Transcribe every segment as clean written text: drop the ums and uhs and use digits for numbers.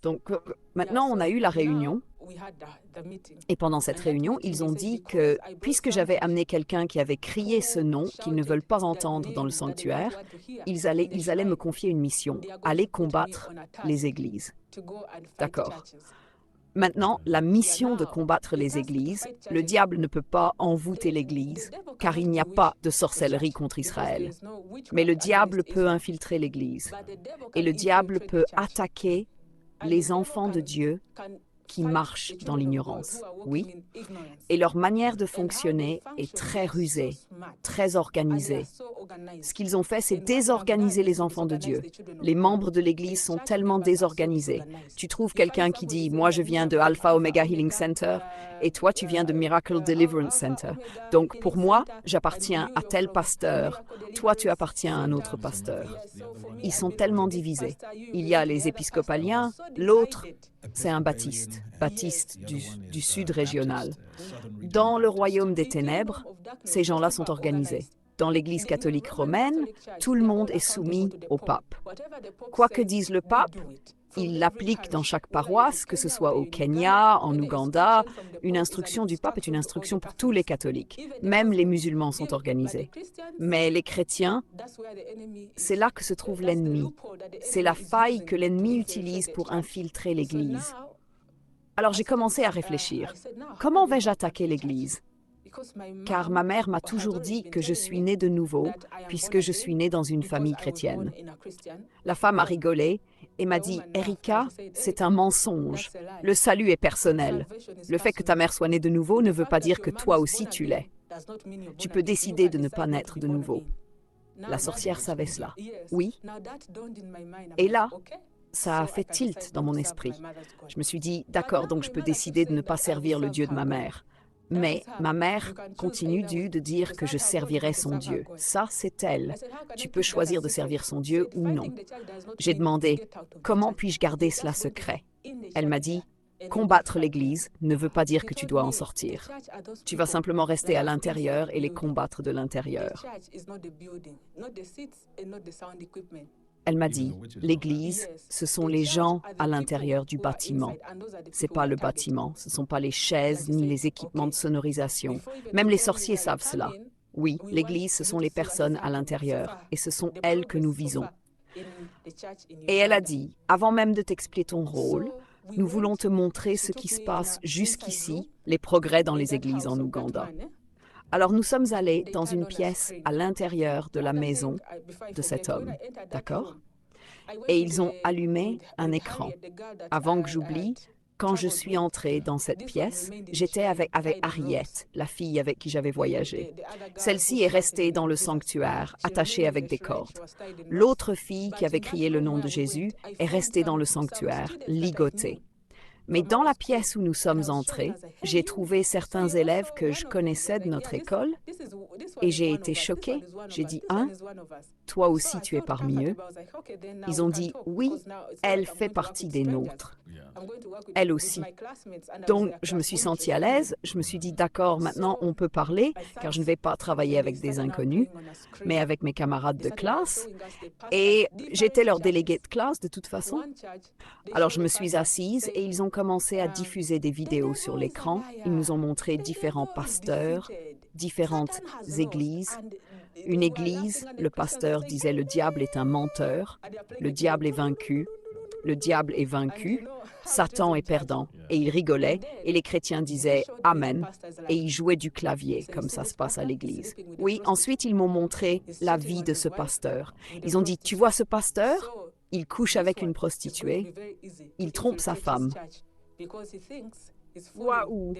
Donc maintenant, on a eu la réunion. Et pendant cette réunion, ils ont dit que, puisque j'avais amené quelqu'un qui avait crié ce nom qu'ils ne veulent pas entendre dans le sanctuaire, ils allaient me confier une mission, aller combattre les églises. D'accord. Maintenant, la mission de combattre les églises, le diable ne peut pas envoûter l'église, car il n'y a pas de sorcellerie contre Israël. Mais le diable peut infiltrer l'église. Et le diable peut attaquer les enfants de Dieu qui marchent dans l'ignorance, oui. Et leur manière de fonctionner est très rusée, très organisée. Ce qu'ils ont fait, c'est désorganiser les enfants de Dieu. Les membres de l'Église sont tellement désorganisés. Tu trouves quelqu'un qui dit « Moi, je viens de Alpha Omega Healing Center et toi, tu viens de Miracle Deliverance Center. Donc, pour moi, j'appartiens à tel pasteur. Toi, tu appartiens à un autre pasteur. » Ils sont tellement divisés. Il y a les épiscopaliens, l'autre, c'est un baptiste du sud régional. Dans le royaume des ténèbres, ces gens-là sont organisés. Dans l'Église catholique romaine, tout le monde est soumis au pape. Quoi que dise le pape, il l'applique dans chaque paroisse, que ce soit au Kenya, en Ouganda. Une instruction du pape est une instruction pour tous les catholiques. Même les musulmans sont organisés. Mais les chrétiens, c'est là que se trouve l'ennemi. C'est la faille que l'ennemi utilise pour infiltrer l'Église. Alors j'ai commencé à réfléchir. Comment vais-je attaquer l'Église? Car ma mère m'a toujours dit que je suis née de nouveau, puisque je suis née dans une famille chrétienne. La femme a rigolé et m'a dit « Erika, c'est un mensonge. Le salut est personnel. Le fait que ta mère soit née de nouveau ne veut pas dire que toi aussi tu l'es. Tu peux décider de ne pas naître de nouveau. » La sorcière savait cela. Oui. Et là, ça a fait tilt dans mon esprit. Je me suis dit, d'accord, donc je peux décider de ne pas servir le Dieu de ma mère. Mais ma mère continue de dire que je servirai son Dieu. Ça, c'est elle. Tu peux choisir de servir son Dieu ou non. J'ai demandé, comment puis-je garder cela secret? Elle m'a dit, combattre l'Église ne veut pas dire que tu dois en sortir. Tu vas simplement rester à l'intérieur et les combattre de l'intérieur. Elle m'a dit, l'Église, ce sont les gens à l'intérieur du bâtiment. Ce n'est pas le bâtiment, ce ne sont pas les chaises ni les équipements de sonorisation. Même les sorciers savent cela. Oui, l'Église, ce sont les personnes à l'intérieur, et ce sont elles que nous visons. Et elle a dit, avant même de t'expliquer ton rôle, nous voulons te montrer ce qui se passe jusqu'ici, les progrès dans les églises en Ouganda. Alors nous sommes allés dans une pièce à l'intérieur de la maison de cet homme, d'accord? Et ils ont allumé un écran. Avant que j'oublie, quand je suis entrée dans cette pièce, j'étais avec Harriet, la fille avec qui j'avais voyagé. Celle-ci est restée dans le sanctuaire, attachée avec des cordes. L'autre fille qui avait crié le nom de Jésus est restée dans le sanctuaire, ligotée. Mais dans la pièce où nous sommes entrés, j'ai trouvé certains élèves que je connaissais de notre école et j'ai été choquée. J'ai dit, hein, toi aussi tu es parmi eux. Ils ont dit, oui, elle fait partie des nôtres. Elle aussi. Donc, je me suis sentie à l'aise. Je me suis dit, d'accord, maintenant on peut parler, car je ne vais pas travailler avec des inconnus, mais avec mes camarades de classe. Et j'étais leur déléguée de classe de toute façon. Alors, je me suis assise et ils ont commencé à diffuser des vidéos sur l'écran. Ils nous ont montré différents pasteurs, différentes églises. Une église, le pasteur disait, le diable est un menteur, le diable est vaincu. Le diable est vaincu, Satan est perdant. Et il rigolait, et les chrétiens disaient « Amen », et ils jouaient du clavier, comme ça se passe à l'église. Oui, ensuite ils m'ont montré la vie de ce pasteur. Ils ont dit « Tu vois ce pasteur? Il couche avec une prostituée, il trompe sa femme. » Waouh!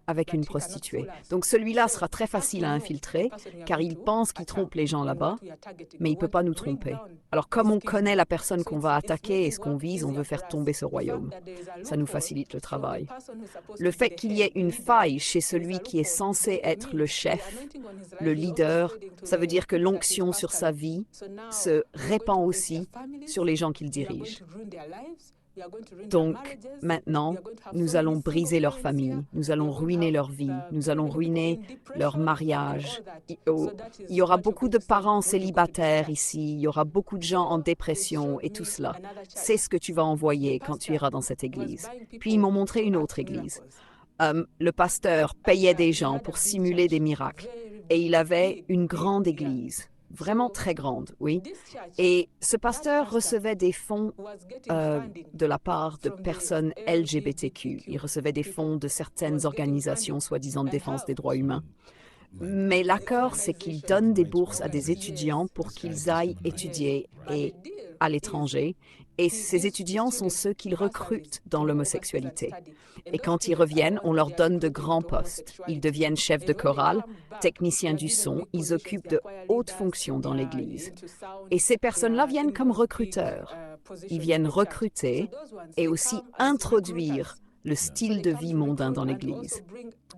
Avec une prostituée. Donc celui-là sera très facile à infiltrer, car il pense qu'il trompe les gens là-bas, mais il ne peut pas nous tromper. Alors comme on connaît la personne qu'on va attaquer et ce qu'on vise, on veut faire tomber ce royaume. Ça nous facilite le travail. Le fait qu'il y ait une faille chez celui qui est censé être le chef, le leader, ça veut dire que l'onction sur sa vie se répand aussi sur les gens qu'il dirige. Donc, maintenant, nous allons briser leur famille, nous allons ruiner leur vie, nous allons ruiner leur mariage. Il y aura beaucoup de parents célibataires ici, il y aura beaucoup de gens en dépression et tout cela. C'est ce que tu vas envoyer quand tu iras dans cette église. Puis ils m'ont montré une autre église. Le pasteur payait des gens pour simuler des miracles. Et il avait une grande église, vraiment très grande, oui. Et ce pasteur recevait des fonds de la part de personnes LGBTQ. Il recevait des fonds de certaines organisations soi-disant de défense des droits humains. Mais l'accord, c'est qu'il donne des bourses à des étudiants pour qu'ils aillent étudier à l'étranger. Et ces étudiants sont ceux qu'ils recrutent dans l'homosexualité. Et quand ils reviennent, on leur donne de grands postes. Ils deviennent chefs de chorale, techniciens du son, ils occupent de hautes fonctions dans l'Église. Et ces personnes-là viennent comme recruteurs. Ils viennent recruter et aussi introduire le style de vie mondain dans l'Église.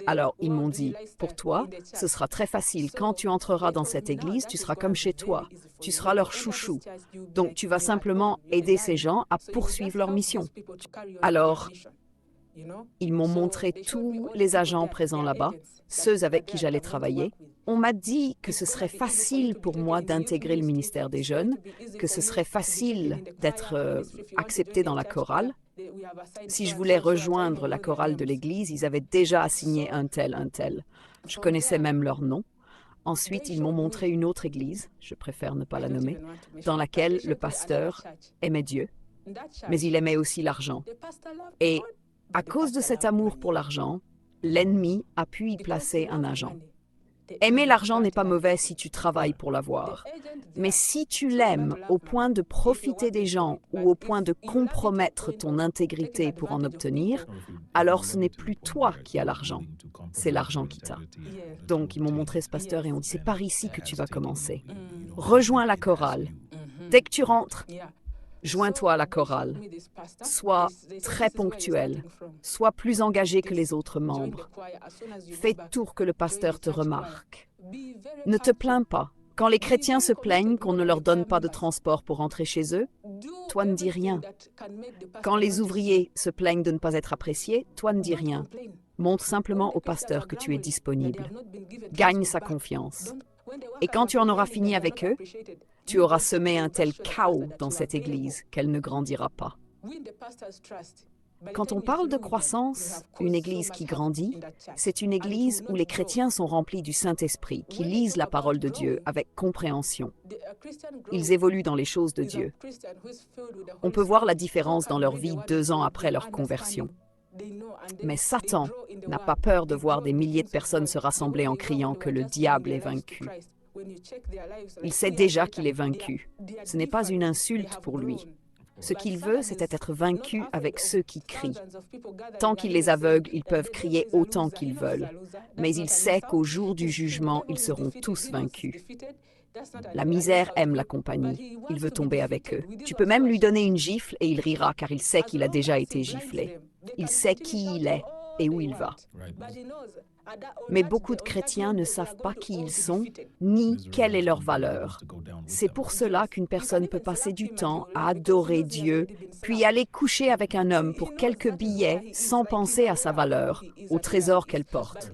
Alors, ils m'ont dit, pour toi, ce sera très facile. Quand tu entreras dans cette église, tu seras comme chez toi. Tu seras leur chouchou. Donc, tu vas simplement aider ces gens à poursuivre leur mission. Alors, ils m'ont montré tous les agents présents là-bas, ceux avec qui j'allais travailler. On m'a dit que ce serait facile pour moi d'intégrer le ministère des Jeunes, que ce serait facile d'être accepté dans la chorale. Si je voulais rejoindre la chorale de l'église, ils avaient déjà assigné un tel, un tel. Je connaissais même leur nom. Ensuite, ils m'ont montré une autre église, je préfère ne pas la nommer, dans laquelle le pasteur aimait Dieu, mais il aimait aussi l'argent. Et à cause de cet amour pour l'argent, l'ennemi a pu y placer un agent. Aimer l'argent n'est pas mauvais si tu travailles pour l'avoir. Mais si tu l'aimes au point de profiter des gens ou au point de compromettre ton intégrité pour en obtenir, alors ce n'est plus toi qui as l'argent, c'est l'argent qui t'a. Donc ils m'ont montré ce pasteur et ont dit, c'est par ici que tu vas commencer. Rejoins la chorale. Dès que tu rentres, joins-toi à la chorale. Sois très ponctuel. Sois plus engagé que les autres membres. Fais tout que le pasteur te remarque. Ne te plains pas. Quand les chrétiens se plaignent qu'on ne leur donne pas de transport pour rentrer chez eux, toi ne dis rien. Quand les ouvriers se plaignent de ne pas être appréciés, toi ne dis rien. Montre simplement au pasteur que tu es disponible. Gagne sa confiance. Et quand tu en auras fini avec eux, tu auras semé un tel chaos dans cette église qu'elle ne grandira pas. Quand on parle de croissance, une église qui grandit, c'est une église où les chrétiens sont remplis du Saint-Esprit, qui lisent la parole de Dieu avec compréhension. Ils évoluent dans les choses de Dieu. On peut voir la différence dans leur vie 2 ans après leur conversion. Mais Satan n'a pas peur de voir des milliers de personnes se rassembler en criant que le diable est vaincu. Il sait déjà qu'il est vaincu. Ce n'est pas une insulte pour lui. Ce qu'il veut, c'est être vaincu avec ceux qui crient. Tant qu'il les aveugle, ils peuvent crier autant qu'ils veulent. Mais il sait qu'au jour du jugement, ils seront tous vaincus. La misère aime la compagnie. Il veut tomber avec eux. Tu peux même lui donner une gifle et il rira car il sait qu'il a déjà été giflé. Il sait qui il est et où il va. Mais beaucoup de chrétiens ne savent pas qui ils sont, ni quelle est leur valeur. C'est pour cela qu'une personne peut passer du temps à adorer Dieu, puis aller coucher avec un homme pour quelques billets sans penser à sa valeur, au trésor qu'elle porte.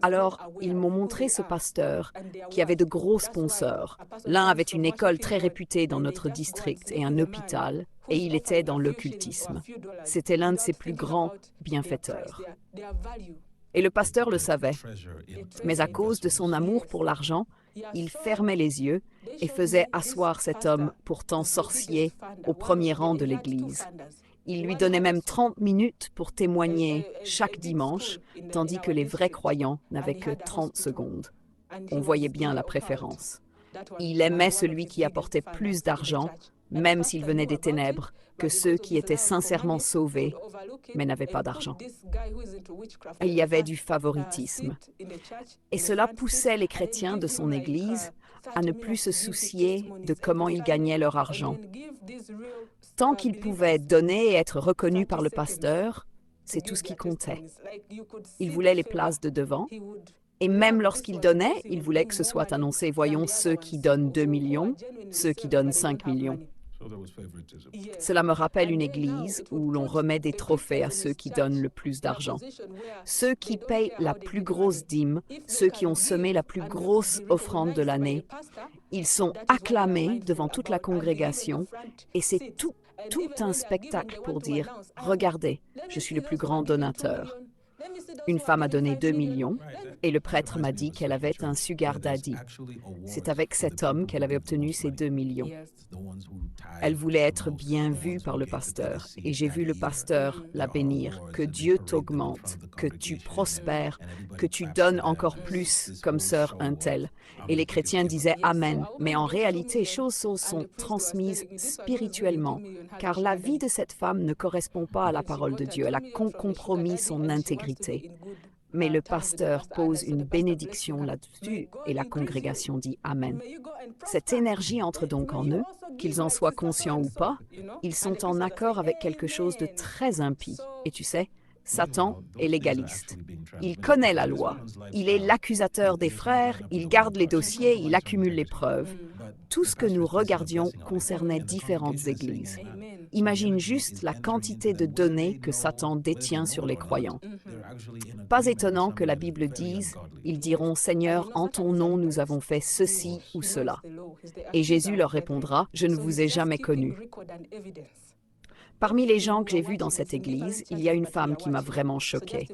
Alors, ils m'ont montré ce pasteur qui avait de gros sponsors. L'un avait une école très réputée dans notre district et un hôpital, et il était dans l'occultisme. C'était l'un de ses plus grands bienfaiteurs. Et le pasteur le savait. Mais à cause de son amour pour l'argent, il fermait les yeux et faisait asseoir cet homme pourtant sorcier au premier rang de l'église. Il lui donnait même 30 minutes pour témoigner chaque dimanche, tandis que les vrais croyants n'avaient que 30 secondes. On voyait bien la préférence. Il aimait celui qui apportait plus d'argent, même s'il venait des ténèbres, que ceux qui étaient sincèrement sauvés, mais n'avaient pas d'argent. Il y avait du favoritisme. Et cela poussait les chrétiens de son Église à ne plus se soucier de comment ils gagnaient leur argent. Tant qu'ils pouvaient donner et être reconnus par le pasteur, c'est tout ce qui comptait. Ils voulaient les places de devant, et même lorsqu'ils donnaient, ils voulaient que ce soit annoncé, voyons ceux qui donnent 2 millions, ceux qui donnent 5 millions. Cela me rappelle une église où l'on remet des trophées à ceux qui donnent le plus d'argent. Ceux qui payent la plus grosse dîme, ceux qui ont semé la plus grosse offrande de l'année, ils sont acclamés devant toute la congrégation et c'est tout un spectacle pour dire « Regardez, je suis le plus grand donateur ». Une femme a donné 2 millions et le prêtre m'a dit qu'elle avait un sugar daddy. C'est avec cet homme qu'elle avait obtenu ces 2 millions. Elle voulait être bien vue par le pasteur et j'ai vu le pasteur la bénir. Que Dieu t'augmente, que tu prospères, que tu donnes encore plus comme sœur un tel. Et les chrétiens disaient Amen. Mais en réalité, les choses sont transmises spirituellement car la vie de cette femme ne correspond pas à la parole de Dieu. Elle a compromis son intégrité. Mais le pasteur pose une bénédiction là-dessus et la congrégation dit Amen. Cette énergie entre donc en eux, qu'ils en soient conscients ou pas, ils sont en accord avec quelque chose de très impie. Et tu sais, Satan est légaliste. Il connaît la loi. Il est l'accusateur des frères, il garde les dossiers, il accumule les preuves. Tout ce que nous regardions concernait différentes églises. Imagine juste la quantité de données que Satan détient sur les croyants. Pas étonnant que la Bible dise, ils diront, Seigneur, en ton nom nous avons fait ceci ou cela. Et Jésus leur répondra, je ne vous ai jamais connu. Parmi les gens que j'ai vus dans cette église, il y a une femme qui m'a vraiment choquée.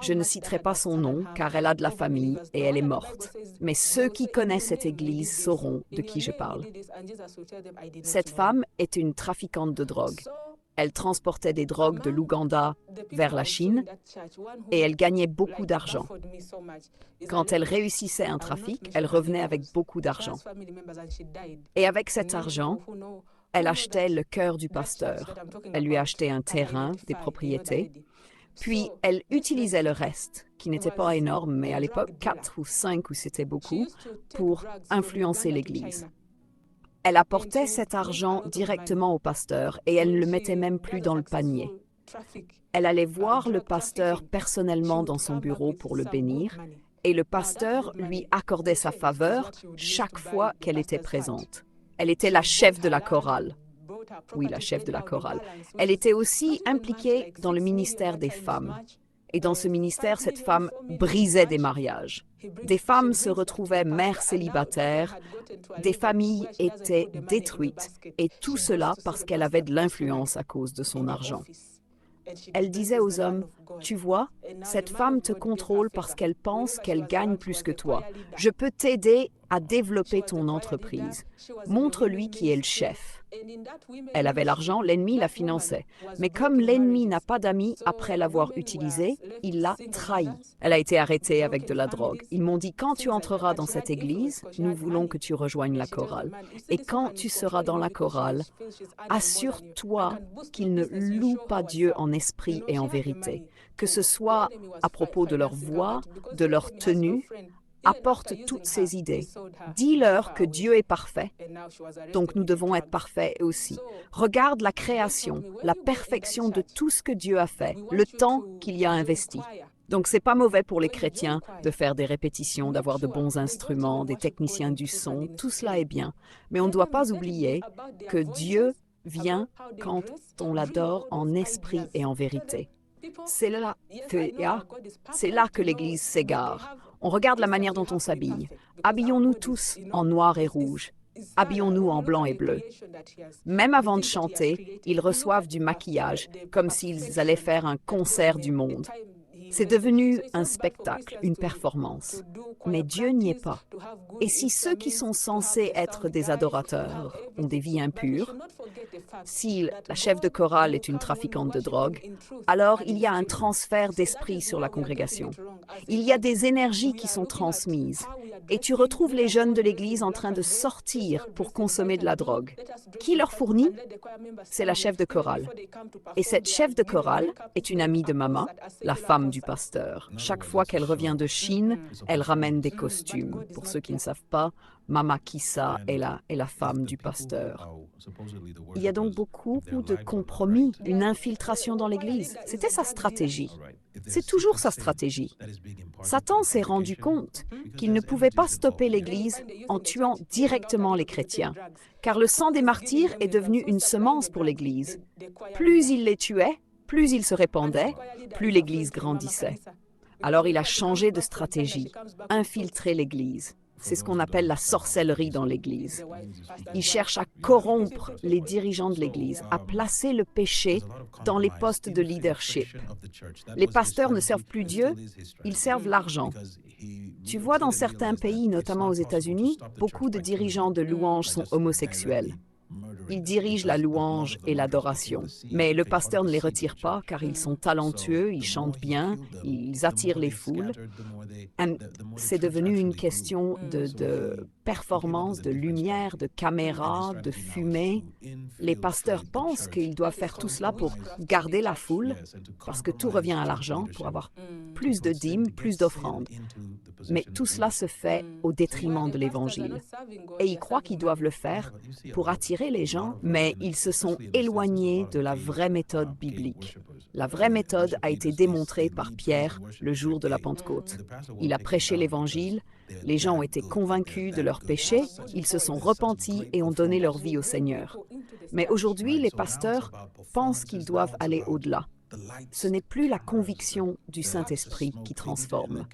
Je ne citerai pas son nom car elle a de la famille et elle est morte. Mais ceux qui connaissent cette église sauront de qui je parle. Cette femme est une trafiquante de drogue. Elle transportait des drogues de l'Ouganda vers la Chine et elle gagnait beaucoup d'argent. Quand elle réussissait un trafic, elle revenait avec beaucoup d'argent. Et avec cet argent, elle achetait le cœur du pasteur. Elle lui achetait un terrain, des propriétés. Puis, elle utilisait le reste, qui n'était pas énorme, mais à l'époque, 4 ou 5, où c'était beaucoup, pour influencer l'Église. Elle apportait cet argent directement au pasteur et elle ne le mettait même plus dans le panier. Elle allait voir le pasteur personnellement dans son bureau pour le bénir et le pasteur lui accordait sa faveur chaque fois qu'elle était présente. Elle était la chef de la chorale. Oui, la chef de la chorale. Elle était aussi impliquée dans le ministère des femmes. Et dans ce ministère, cette femme brisait des mariages. Des femmes se retrouvaient mères célibataires, des familles étaient détruites, et tout cela parce qu'elle avait de l'influence à cause de son argent. Elle disait aux hommes, « Tu vois, cette femme te contrôle parce qu'elle pense qu'elle gagne plus que toi. Je peux t'aider à développer ton entreprise. Montre-lui qui est le chef. » Elle avait l'argent, l'ennemi la finançait. Mais comme l'ennemi n'a pas d'amis après l'avoir utilisé, il l'a trahi. Elle a été arrêtée avec de la drogue. Ils m'ont dit, quand tu entreras dans cette église, nous voulons que tu rejoignes la chorale. Et quand tu seras dans la chorale, assure-toi qu'ils ne louent pas Dieu en esprit et en vérité. Que ce soit à propos de leur voix, de leur tenue, apporte toutes ces idées. Dis-leur que Dieu est parfait, donc nous devons être parfaits aussi. Regarde la création, la perfection de tout ce que Dieu a fait, le temps qu'il y a investi. Donc c'est pas mauvais pour les chrétiens de faire des répétitions, d'avoir de bons instruments, des techniciens du son, tout cela est bien. Mais on ne doit pas oublier que Dieu vient quand on l'adore en esprit et en vérité. C'est là que l'Église s'égare. On regarde la manière dont on s'habille. Habillons-nous tous en noir et rouge. Habillons-nous en blanc et bleu. Même avant de chanter, ils reçoivent du maquillage, comme s'ils allaient faire un concert du monde. C'est devenu un spectacle, une performance. Mais Dieu n'y est pas. Et si ceux qui sont censés être des adorateurs ont des vies impures, si la chef de chorale est une trafiquante de drogue, alors il y a un transfert d'esprit sur la congrégation. Il y a des énergies qui sont transmises. Et tu retrouves les jeunes de l'Église en train de sortir pour consommer de la drogue. Qui leur fournit? C'est la chef de chorale. Et cette chef de chorale est une amie de Mama, la femme du pasteur. Chaque fois qu'elle revient de Chine, elle ramène des costumes. Pour ceux qui ne savent pas, Mama Kissa est la femme du pasteur. Il y a donc beaucoup de compromis, une infiltration dans l'Église. C'était sa stratégie. C'est toujours sa stratégie. Satan s'est rendu compte qu'il ne pouvait pas stopper l'Église en tuant directement les chrétiens, car le sang des martyrs est devenu une semence pour l'Église. Plus il les tuait, plus ils se répandaient, plus l'Église grandissait. Alors il a changé de stratégie, infiltrer l'Église. C'est ce qu'on appelle la sorcellerie dans l'Église. Il cherche à corrompre les dirigeants de l'Église, à placer le péché dans les postes de leadership. Les pasteurs ne servent plus Dieu, ils servent l'argent. Tu vois, dans certains pays, notamment aux États-Unis, beaucoup de dirigeants de louanges sont homosexuels. Ils dirigent la louange et l'adoration. Mais le pasteur ne les retire pas car ils sont talentueux, ils chantent bien, ils attirent les foules. C'est devenu une question de performance, de lumière, de caméra, de fumée. Les pasteurs pensent qu'ils doivent faire tout cela pour garder la foule, parce que tout revient à l'argent, pour avoir plus de dîmes, plus d'offrandes. Mais tout cela se fait au détriment de l'Évangile. Et ils croient qu'ils doivent le faire pour attirer les gens, mais ils se sont éloignés de la vraie méthode biblique. La vraie méthode a été démontrée par Pierre le jour de la Pentecôte. Il a prêché l'Évangile, les gens ont été convaincus de leurs péchés, ils se sont repentis et ont donné leur vie au Seigneur. Mais aujourd'hui, les pasteurs pensent qu'ils doivent aller au-delà. Ce n'est plus la conviction du Saint-Esprit qui transforme.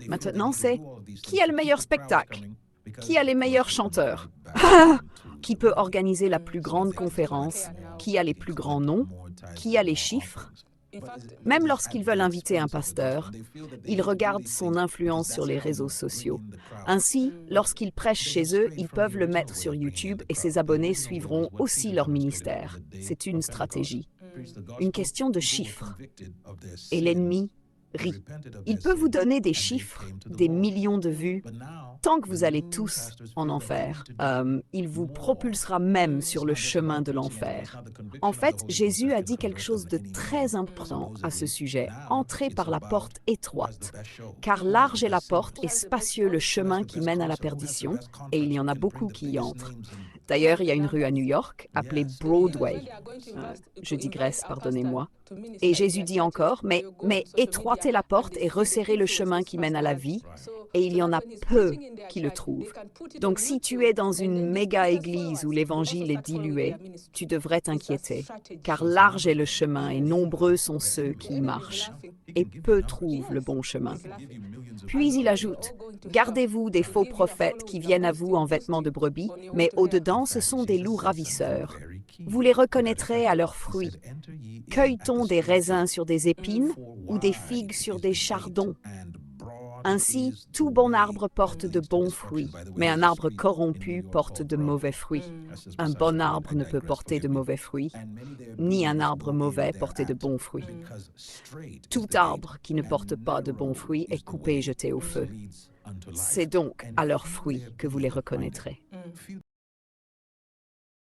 Maintenant, c'est qui a le meilleur spectacle? Qui a les meilleurs chanteurs? Qui peut organiser la plus grande conférence? Qui a les plus grands noms? Qui a les chiffres? Même lorsqu'ils veulent inviter un pasteur, ils regardent son influence sur les réseaux sociaux. Ainsi, lorsqu'ils prêchent chez eux, ils peuvent le mettre sur YouTube et ses abonnés suivront aussi leur ministère. C'est une stratégie, une question de chiffres. Et l'ennemi rit. Il peut vous donner des chiffres, des millions de vues, tant que vous allez tous en enfer. Il vous propulsera même sur le chemin de l'enfer. En fait, Jésus a dit quelque chose de très important à ce sujet. Entrez par la porte étroite, car large est la porte et spacieux le chemin qui mène à la perdition, et il y en a beaucoup qui y entrent. D'ailleurs, il y a une rue à New York appelée Broadway. Je digresse, pardonnez-moi. Et Jésus dit encore, mais étroitez la porte et resserrez le chemin qui mène à la vie, et il y en a peu qui le trouvent. Donc si tu es dans une méga église où l'évangile est dilué, tu devrais t'inquiéter, car large est le chemin et nombreux sont ceux qui y marchent, et peu trouvent le bon chemin. Puis il ajoute, gardez-vous des faux prophètes qui viennent à vous en vêtements de brebis, mais au-dedans ce sont des loups ravisseurs. Vous les reconnaîtrez à leurs fruits. Cueille-t-on des raisins sur des épines ou des figues sur des chardons? Ainsi, tout bon arbre porte de bons fruits, mais un arbre corrompu porte de mauvais fruits. Un bon arbre ne peut porter de mauvais fruits, ni un arbre mauvais porter de bons fruits. Tout arbre qui ne porte pas de bons fruits est coupé et jeté au feu. C'est donc à leurs fruits que vous les reconnaîtrez.